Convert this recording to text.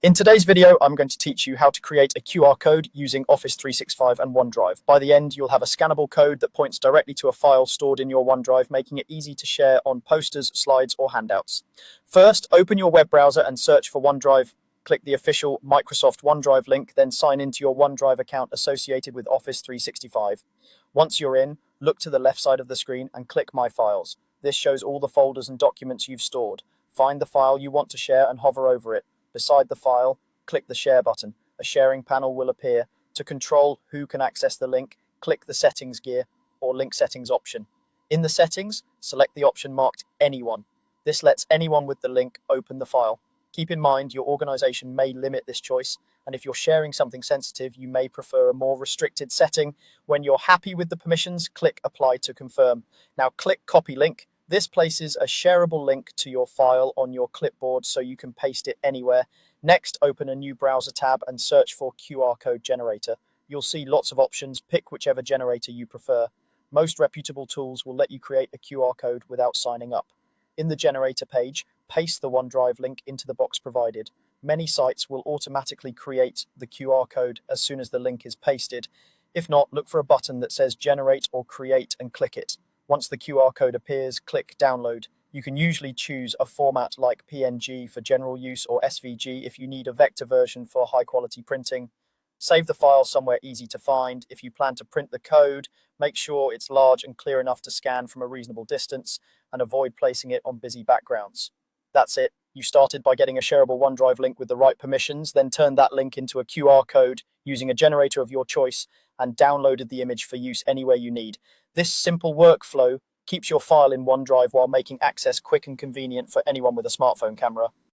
In today's video, I'm going to teach you how to create a QR code using Office 365 and OneDrive. By the end, you'll have a scannable code that points directly to a file stored in your OneDrive, making it easy to share on posters, slides, or handouts. First, open your web browser and search for OneDrive. Click the official Microsoft OneDrive link, then sign into your OneDrive account associated with Office 365. Once you're in, look to the left side of the screen and click My Files. This shows all the folders and documents you've stored. Find the file you want to share and hover over it. Beside the file, click the Share button. A sharing panel will appear. To control who can access the link, click the Settings gear or Link Settings option. In the settings, select the option marked Anyone. This lets anyone with the link open the file. Keep in mind your organization may limit this choice, and if you're sharing something sensitive, you may prefer a more restricted setting. When you're happy with the permissions, click Apply to confirm. Now click Copy Link. This places a shareable link to your file on your clipboard so you can paste it anywhere. Next, open a new browser tab and search for QR code generator. You'll see lots of options. Pick whichever generator you prefer. Most reputable tools will let you create a QR code without signing up. In the generator page, paste the OneDrive link into the box provided. Many sites will automatically create the QR code as soon as the link is pasted. If not, look for a button that says Generate or Create and click it. Once the QR code appears, click Download. You can usually choose a format like PNG for general use or SVG if you need a vector version for high-quality printing. Save the file somewhere easy to find. If you plan to print the code, make sure it's large and clear enough to scan from a reasonable distance and avoid placing it on busy backgrounds. That's it. You started by getting a shareable OneDrive link with the right permissions, then turned that link into a QR code using a generator of your choice and downloaded the image for use anywhere you need. This simple workflow keeps your file in OneDrive while making access quick and convenient for anyone with a smartphone camera.